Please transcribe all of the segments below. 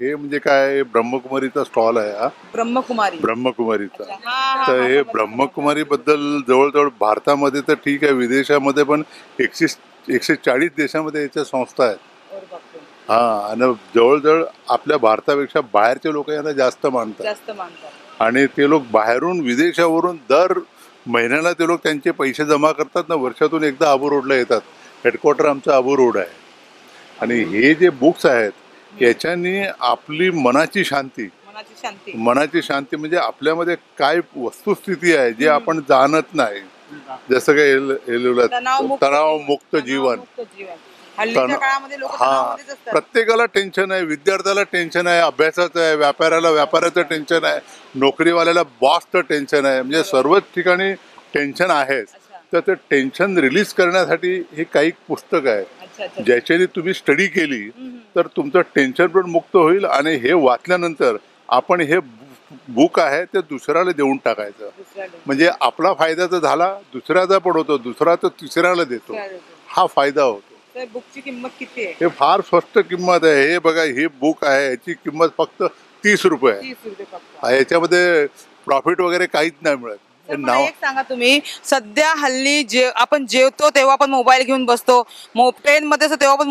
हे म्हणजे काय ब्रह्मकुमारीचा स्टॉल आहे हा ब्रह्मकुमारी ब्रह्मकुमारीचा. हा तर हे ब्रह्मकुमारी बद्दल जवळजवळ भारतामध्ये तर ठीक आहे, विदेशामध्ये पण 140 देशामध्ये याच्या संस्था आहेत. हा, आणि जवळजवळ आपल्या भारतापेक्षा बाहेरचे लोक यांना जास्त मानतात. आणि ते लोक बाहेरून विदेशावरून दर महिन्याला ते लोक त्यांचे पैसे जमा करतात ना, वर्षातून एकदा आबू रोडला येतात. हेडक्वार्टर आमचा आबू रोड आहे. आणि हे जे बुक्स आहेत याच्यानी आपली मनाची शांती म्हणजे आपल्यामध्ये काय वस्तुस्थिती आहे जे आपण जाणत नाही, जसं काही तणावमुक्त जीवन. प्रत्येकाला टेन्शन आहे, विद्यार्थ्याला टेन्शन आहे, अभ्यासाचं आहे, व्यापाराचं टेन्शन आहे, नोकरीवाल्याला बॉसचं टेन्शन आहे, म्हणजे सर्वच ठिकाणी टेन्शन आहेच. तर ते टेन्शन रिलीज करण्यासाठी हे काही पुस्तक आहे ज्याच्याने तुम्ही स्टडी केली तर तुमचं टेन्शन पण मुक्त होईल. आणि हे वाचल्यानंतर आपण हे बुक आहे ते दुसऱ्याला देऊन टाकायचं, म्हणजे आपला फायदा तर झाला, दुसऱ्याचा पण होतो, दुसरा तर तिसऱ्याला देतो, हा फायदा होतो. बुकची किंमत किती आहे? हे फार स्वस्त किंमत आहे. हे बघा, ही बुक आहे, याची किंमत फक्त 30 रुपये आहे. याच्यामध्ये प्रॉफिट वगैरे काहीच नाही मिळत. एक सांगा तुम्ही, सध्या हल्ली आपण जेवतो तेव्हा पण मोबाईल घेऊन बसतो, ट्रेन मध्ये तेव्हा पण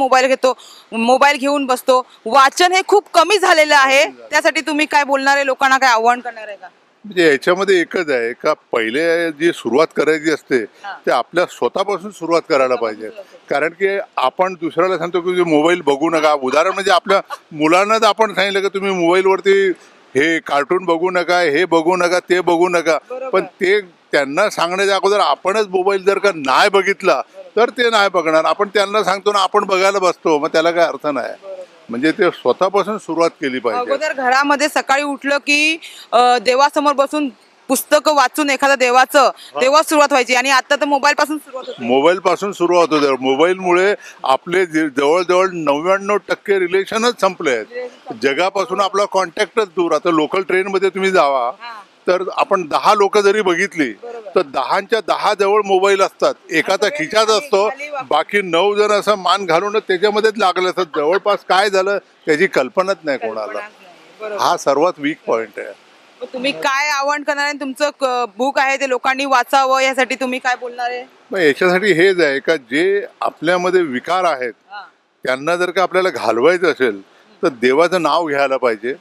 मोबाईल घेऊन बसतो. वाचन हे खूप कमी झालेलं आहे, त्यासाठी तुम्ही काय बोलणार आहे? लोकांना काय आव्हान करणार आहे का? म्हणजे याच्यामध्ये एकच आहे का, पहिले जी सुरुवात करायची असते ते आपल्या स्वतःपासून सुरुवात करायला पाहिजे. कारण की आपण दुसऱ्याला सांगतो की मोबाईल बघू नका. उदाहरण म्हणजे आपल्या मुलांना तर आपण सांगितलं की तुम्ही मोबाईलवरती हे कार्टून बघू नका, हे बघू नका, ते बघू नका, पण ते त्यांना सांगण्याच्या अगोदर आपणच मोबाईल जर का नाही बघितला तर ते नाही बघणार. आपण त्यांना सांगतो ना, आपण बघायला बसतो, मग त्याला काय अर्थ नाही. म्हणजे ते स्वतःपासून सुरुवात केली पाहिजे. अगोदर घरामध्ये सकाळी उठलं की देवासमोर बसून पुस्तक वाचून एखाद्या देवाचं तेव्हा सुरुवात व्हायची, आणि आता तर मोबाईल पासून सुरुवात होते. मोबाईलमुळे आपले जवळजवळ 99% रिलेशनच संपले आहेत. जगापासून आपला कॉन्टॅक्टच दूर. आता लोकल ट्रेन मध्ये तुम्ही जावा तर आपण 10 लोक जरी बघितली तर 10च्या 10 जवळ मोबाईल असतात. एकाचा खिशात असतो, बाकी 9 जण असं मान घालून त्याच्यामध्येच लागले असतात. जवळपास काय झालं त्याची कल्पनाच नाही कोणाला. हा सर्वात वीक पॉइंट आहे. तुम्ही काय आव्हान करणार आहे? तुमचं बुक आहे ते लोकांनी वाचावं, यासाठी तुम्ही काय बोलणार आहे? याच्यासाठी हेच आहे का, जे आपल्यामध्ये विकार आहेत त्यांना जर का आपल्याला घालवायचं असेल तर देवाचं नाव घ्यायला पाहिजे.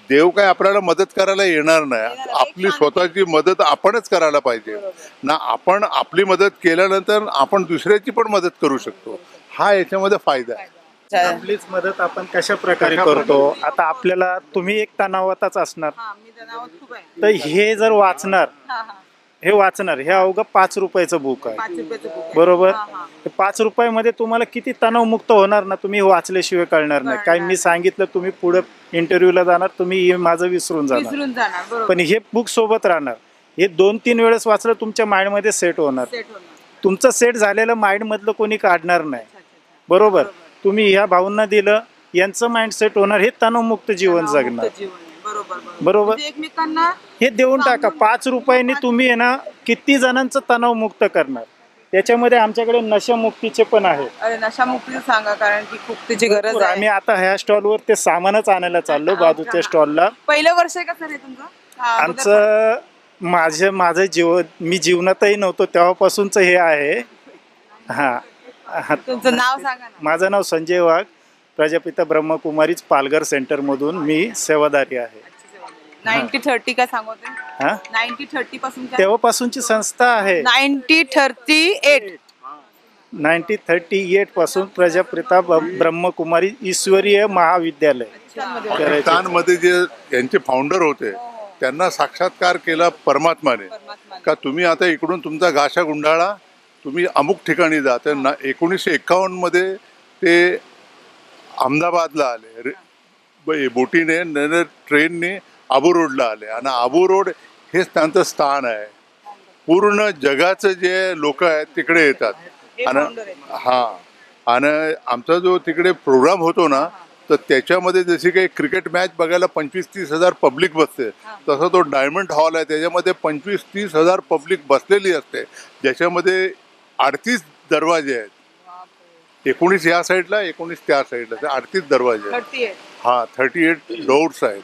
देव काय आपल्याला मदत करायला येणार नाही, आपली स्वतःची मदत आपणच करायला पाहिजे ना. आपण आपली मदत केल्यानंतर आपण दुसऱ्याची पण मदत करू शकतो. हा याच्यामध्ये फायदा आहे. आपलीच मदत आपण कशा प्रकारे करतो? आता आपल्याला, तुम्ही एक तणावातच असणार, तर हे जर वाचणार, हे अवघं 5 रुपयाचं बुक आहे, बरोबर? 5 रुपयामध्ये तुम्हाला किती तणावमुक्त होणार ना, तुम्ही वाचल्याशिवाय कळणार नाही. काय मी सांगितलं, तुम्ही पुढे इंटरव्ह्यूला जाणार, तुम्ही माझं विसरून जाणार, पण हे बुक सोबत राहणार. हे 2-3 वेळेस वाचलं, तुमच्या माइंडमध्ये सेट होणार. तुमचं सेट झालेलं माइंड मधलं कोणी काढणार नाही, बरोबर? तुम्ही ह्या भावना दिलं, यांचं माइंड सेट होणार, हे तणावमुक्त जीवन जगणार, बरोबर? एकमेकांना हे देऊन टाका. 5 रुपयांनी तुम्ही आहे ना किती जणांचं तणाव मुक्त करणार. त्याच्यामध्ये आमच्याकडे नशामुक्तीचे पण आहे. अरे, नशामुक्तीचं सांगा, कारण की खूप त्याची गरज आहे. आम्ही आता ह्या स्टॉलवर ते सामानच आणायला चाललो, बाजूच्या स्टॉलला. पहिलं वर्ष आहे का सर हे तुमचं? आमचं माझं जीवन, मी जीवनातही नव्हतो तेव्हापासूनच हे आहे. तुमचं नाव सांगा ना. माझं नाव संजय वाघ, प्रजापिता ब्रह्मकुमारीज पालघर सेंटर मधून मी सेवादारी आहे. 90-30 काय सांगते? 90-30 पासून तेव्हापासूनची संस्था आहे. 90-38 पासून प्रजापिता ब्रह्मकुमारी ईश्वरीय महाविद्यालय मध्ये जे यांचे फाउंडर होते त्यांना साक्षात्कार केला परमात्माने, का तुम्ही आता इकडून तुमचा गाशा गुंडाळा, तुम्ही अमुक ठिकाणी जा. तर 1951 मध्ये ते अहमदाबादला आले, बोटीने, ट्रेनने आबू रोडला आले, आणि आबू रोड हेच त्यांचं स्थान आहे. पूर्ण जगाचं जे लोक आहेत तिकडे येतात. आणि आमचा जो तिकडे प्रोग्राम होतो ना, तर त्याच्यामध्ये जशी काही क्रिकेट मॅच बघायला 25-30 हजार पब्लिक बसते, तसा तो डायमंड हॉल आहे, त्याच्यामध्ये 25-30 हजार पब्लिक बसलेली असते, ज्याच्यामध्ये 38 दरवाजे आहेत. 19 या साईडला, 19 त्या साईडला, 38 दरवाजे आहेत. 38. हा 38 डोर्स आहेत.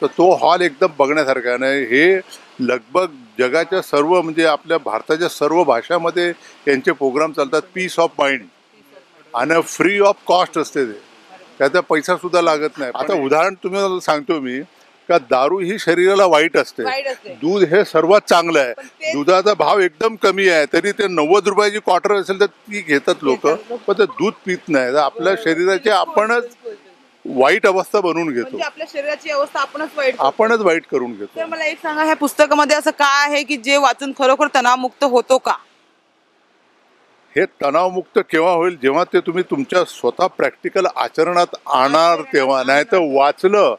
तर तो हॉल एकदम बघण्यासारखा आहे. हे लगभग जगाच्या सर्व म्हणजे आपल्या भारताच्या सर्व भाषामध्ये यांचे प्रोग्राम चालतात. पीस ऑफ माइंड आणि फ्री ऑफ कॉस्ट असते ते, त्याचा पैसा सुद्धा लागत नाही. आता उदाहरण तुम्ही सांगतो मी का दारू ही शरीराला वाईट असते, वाईट असते. दूध हे सर्वात चांगलं पण आहे. ते- दुधाचा भाव एकदम कमी आहे, तरी ते 90 रुपयाची क्वार्टर असेल तर ती घेतात लोक, पण ते दूध पित नाही. तर आपल्या शरीराची आपणच वाईट अवस्था बनवून घेतो, म्हणजे आपल्या शरीराची अवस्था आपणच वाईट करतो. आपणच वाईट करून तर घेतो. मला एक सांगा, ह्या पुस्तकामध्ये असं काय आहे की जे वाचून खरोखर तणावमुक्त होतो का? हे तणावमुक्त केव्हा होईल, जेव्हा ते तुम्ही तुमच्या स्वतः प्रॅक्टिकल आचरणात आणणार तेव्हा. नाही तर वाचलं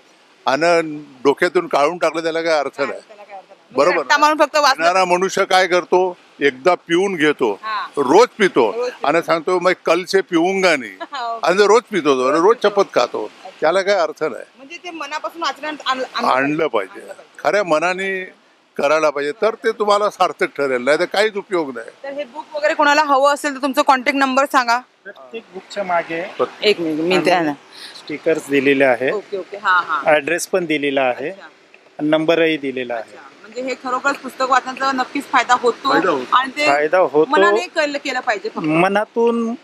आणि डोक्यातून काढून टाकलं त्याला काय अर्थ नाही. बरोबर. रट्टा मारून फक्त वाचलं. पिणारा मनुष्य काय करतो, एकदा पिऊन घेतो, हा. रोज पितो रोज पितो. आणि सांगतो मग कल से पिऊंगा नाही, आणि रोज पितो तो, रोज चपत खातो, त्याला काय अर्थ नाही. म्हणजे ते मनापासून आचरणात आणलं पाहिजे, खऱ्या मनाने करायला पाहिजे, तर ते तुम्हाला सार्थक ठरेल. नाही तर काहीच उपयोग नाही. तर हे बुक वगैरे कोणाला हवं असेल तर तुमचा कॉन्टॅक्ट नंबर सांगा. प्रत्येक बुकच्या मागे एक मिनिट मी द्या ना. स्टिकर्स दिलेले आहे, ओके ओके. हा हा. ऍड्रेस पण दिलेला आहे, अच्छा. नंबरही दिलेला आहे. अच्छा. म्हणजे हे खरोखर पुस्तक वाचण्याचा नक्कीच फायदा होतो फायदा होतो. आणि ते फायदा होतो. मनाने केलं पाहिजे फक्त. मनातून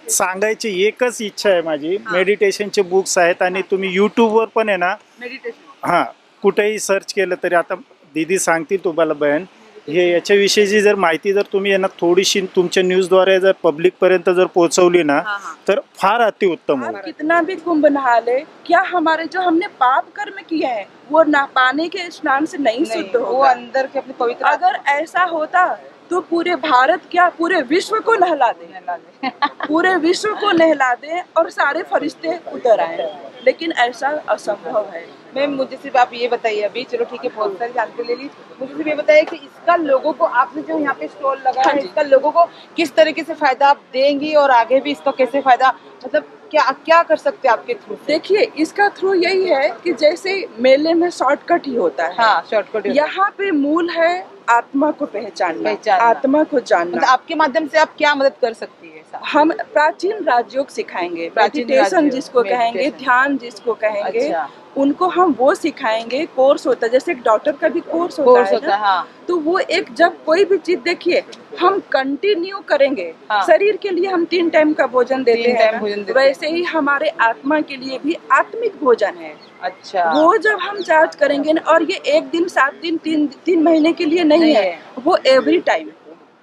सांगायची एकच इच्छा आहे माझी. मेडिटेशनचे बुक्स आहेत आणि तुम्ही युट्यूबवर पण आहे ना, मेडिटेशन. हां कुठेही सर्च केलं तरी, आता दीदी सांगतील तुम्हाला बहन, हे याच्याविषयीची जर माहिती जर तुम्ही यांना थोडीशी तुमच्या न्यूजद्वारे जर पब्लिकपर्यंत जर पोहोचवली ना, हाँ, हाँ. तर फार अतिउत्तम आप होईल. कितना भी कुंभ नहा ले, क्या हमारे जो हमने पाप कर्म किए हैं वो ना पानी के स्नान से नहीं नहीं, शुद्ध वो होगा। अंदर के अपने पवित्र अगर ऐसा होता तो पूरे भारत क्या पूरे विश्व को नहला दे, पूरे विश्व को नहला दे और सारे फरिश्ते उतर आए, लेकिन ऐसा असंभव है। मैम मुझे सिर्फ आप ये बताइए, अभी चलो ठीक है बहुत सारी जानकारी ले ली, मुझे सिर्फ ये बताइए कि इसका लोगों को, आपने जो यहाँ पे स्टॉल लगा हाँ है, जी। इसका लोगों को किस तरीके से फायदा आप देंगी और आगे भी इसका कैसे फायदा, मतलब क्या क्या कर सकते हैं आपके थ्रू? देखिए इसका थ्रू यही है कि जैसे मेले में शॉर्टकट ही होता है, हाँ शॉर्टकट। यहाँ पे मूल है आत्मा को पहचानना, पहचानना। आत्मा को जानना। मतलब आपके माध्यम से आप क्या मदद कर सकती है ऐसा? हम प्राचीन राजयोग सिखाएंगे, प्राचीन मेडिटेशन राजयोग, जिसको कहेंगे, मेडिटेशन। ध्यान जिसको कहेंगे, अच्छा। उनको हम वो सिखाएंगे। कोर्स होता है, जैसे एक डॉक्टर का भी कोर्स कोर्स होता होता है है, ना, हाँ। तो वो एक जब कोई भी चीज देखिए हम कंटिन्यू करेंगे। हाँ। शरीर के लिए हम 3 टाइम का भोजन देते 3 हैं टाइम ना, भोजन देते हैं। वैसे ही हमारे आत्मा के लिए भी आत्मिक भोजन है। अच्छा। वो जब हम चार्ज करेंगे ना, और ये 1 दिन 7 दिन 3 महीने के लिए नहीं नहीं है, है। वो एवरी टाइम।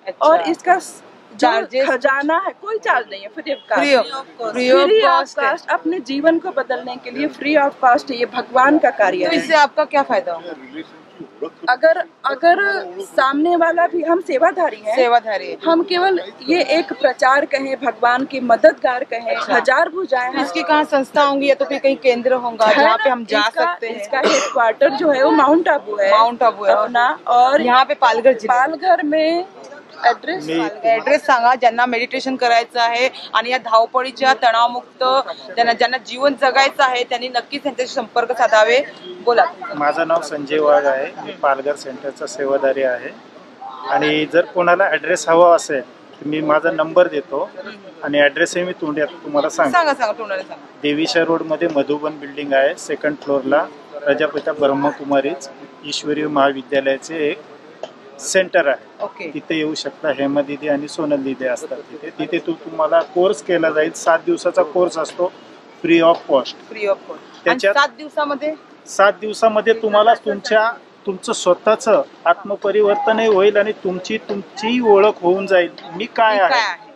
अच्छा। और इसका जो Charges? खजाना है, कोई चार्ज नहीं है, free of free of free of cost, अपने जीवन को बदलने के लिए फ्री ऑफ कास्ट, ये भगवान का कार्य तो है। इससे आपका क्या फायदा होगा? अगर अगर सामने वाला भी, हम सेवाधारी हैं, सेवाधारी। हम केवल ये एक प्रचार कहें, भगवान के मददगार कहें, अच्छा। हजार भुजाएं हैं। इसकी कहाँ संस्था होंगी या तो फिर कहीं केंद्र होगा है जहाँ ना, पे हम जा इसका- सकते हैं? इसका हेडक्वार्टर जो है वो माउंट आबू है, माउंट आबू है। अपना। और यहाँ पे पालघर जिल्हा। पालघर में एड्रेस ऍड्रेस सांगा ज्यांना मेडिटेशन करायचं आहे आणि या धावपळीच्या तणावमुक्त ज्यांना जीवन जगायचं आहे त्यांनी नक्कीच त्यांच्याशी संपर्क साधावे. बोला. माझं नाव संजय वाघ आहे, मी पालघर सेंटरचा सेवाधारी आहे. आणि जर कोणाला ॲड्रेस हवा असेल तर मी माझा नंबर देतो आणि ॲड्रेसही मी तोंडात तुम्हाला सांगतो. सांगा तोंडाने सांगा. देवीशा रोडमध्ये मधुबन बिल्डिंग आहे, 2nd फ्लोअरला प्रजापिता ब्रह्मकुमारीच ईश्वरी महाविद्यालयाचे एक सेंटर आहे. ओके. तिथे येऊ शकता. हेमा दिदी आणि सोनल दिदी असतात तिथे तुम्हाला कोर्स केला जाईल. 7 दिवसाचा कोर्स असतो, free of cost. Free of cost. त्याच्यात 7 दिवसामध्ये 7 दिवसामध्ये तुम्हाला तुमचं स्वतःचं आत्मपरिवर्तनही होईल आणि तुमची ओळख होऊन जाईल. मी काय आहे,